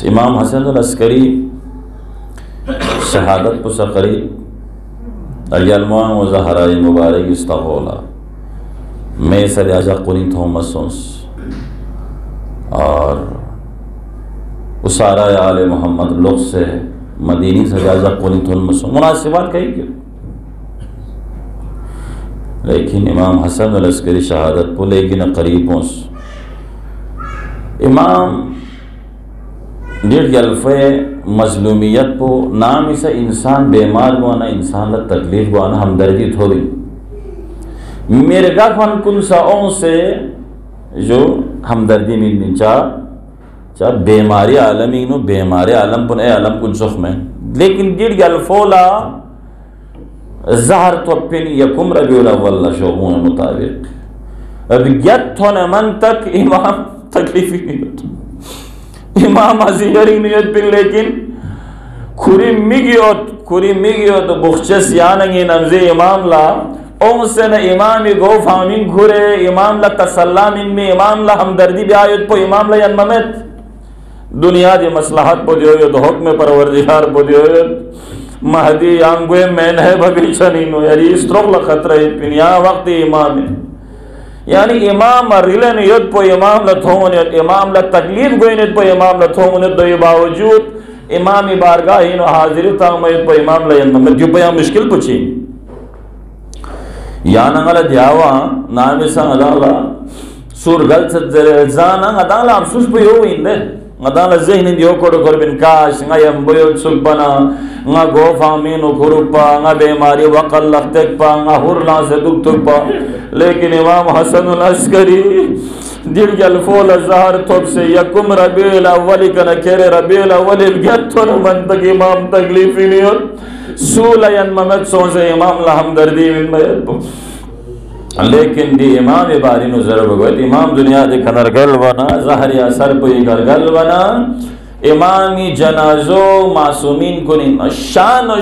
امام حسن العسکری شہادت پس قریب الجلمان و زہرائی مبارک استغولا میں سر آجا قنی تھومسونس اور اسارہ آل محمد لوگ سے مدینی سے آجا قنی تھومسون مناسبات کہیں گے، لیکن امام حسن العسکری شہادت پو لیکن قریبوں سے امام ڈیڑھ گلفے مظلومیت پو نام اسا انسان بیمار گوانا انسان لا تکلیف گوانا ہمدردی تھوڑی میرے گا کھوان کن سا اون سے جو ہمدردی میں چاہ بیماری عالمینو بیماری عالم پن اے عالم کن سخ میں، لیکن ڈیڑھ گلفولا زہر تو پین یکم ربیع الاول شوقون مطابق اب یت تھونے من تک امام تکلیفی نہیں ہوتا امام عزیزی نیت پن، لیکن کھوری میگیوت بخچس یاننگی نمزی امام لا اون سے نا امامی گو فامین کھورے امام لا تسلامین میں امام لا ہمدردی بیایت پو امام لا ینممت دنیا دی مصلحت پو دیویت حکم پروردگار پو دیویت مہدی آنگوے میں نہ بھگی چنینو یعنی اس طرق لخطرہ پن یا وقت امام یعنی امام ریلن ید پو امام لا تھونیت امام لا تکلیف گوینیت پو امام لا تھونیت دوی باوجود امامی بارگاہین و حاضری تامیت پو امام لا ینمت جو پیا مشکل پچھی یانا غلا دیاوا نامی سا ادالا سور گل ست زانا ادالا افسوس پو یو اندے ادالا ذہن دیو کوڑو کربن کاش nga yamboyot subbana nga gofamino kurupa nga بیماری وقل لختک پا nga ہرلا سے دکتک پا، لیکن امام حسن العسکری دل جلفول الزہر توب سے یکم ربیع الاولی کنا کہرے ربیع الاولی الگتون من تک امام تکلیفی نیت سولا ینممت سون سے امام لہم دردی من میت پا، لیکن دی امام باری نو ضرب گوئت امام دنیا دے کنر گل بنا زہر یا سر پوئی کر گل بنا امامی جنازو معصومین کنین شان و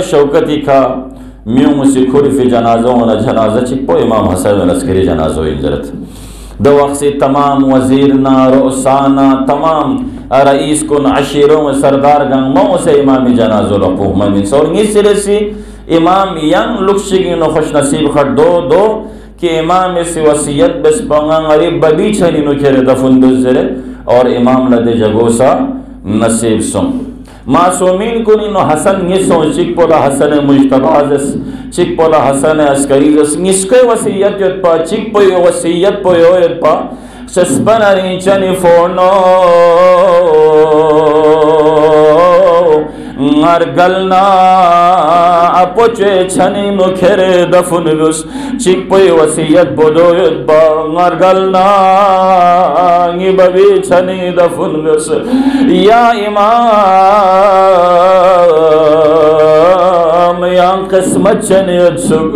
شوکتی کا میوں مسی کھوری فی جنازوں وانا جنازہ چک پو امام حسن العسکری جنازو انجرت دو وقت سے تمام وزیرنا رؤسانا تمام رئیس کن عشیروں سردار گنگموں سے امامی جنازو رپوہ ممین سور نی سرے سی امام ینگ لکشگین و خوش نصیب خط دو کہ امام سی وسیعت بس پانگا غریب ببی چھنی نو کھرے دفن بزرے اور امام لدے جگوسا نصیب سن معصومین کنی نو حسن نیسوں چک پولا حسن مجتبازس چک پولا حسن عسکریزس نسکے وسیعت یت پا چک پوی وسیعت پوی یت پا سسپن رینچنی فونو نرگلنا اپوچے چھنی نو کھرے دفن گس چک پوی وسیعت بودو یت پا نرگلنا نی ببی چھنی دفن گس یا امام یا قسمت چھنیت سک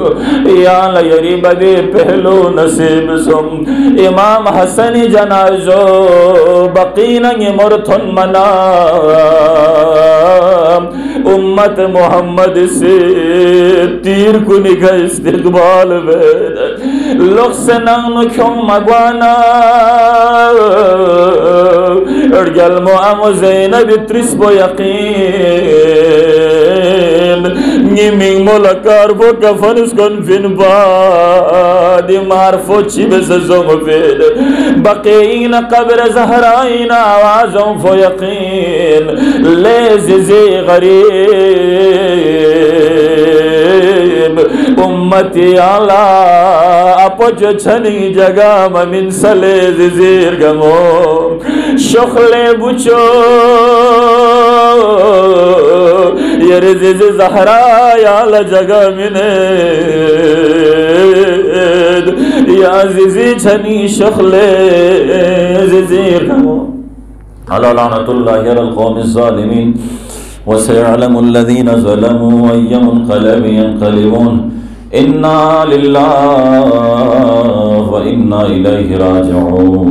یا لیری ببی پہلو نصیب سم امام حسن جنازو بقیننگ مرتن منا امت محمد سے تیر کو نگہ استقبال بید لوگ سے نغم کیوں مگوانا ارگل معام زینب ترس بو یقین نیمینگ ملکار بو کفنس کن فن بادی معرفو چی بززم فید بقین قبر زہرائین آوازوں فو یقین لیزی غریب امتی آلہ اپوچ چھنی جگہ من سلے زیر گمو شخلے بچو یر زیز زہرائی آلہ جگہ منید یا زیزی چھنی شخلے زیر گمو علی لعنت اللہ علی القوم الظالمین وسيعلم الذين ظلموا أي منقلب ينقلبون إنا لله وإنا إليه راجعون.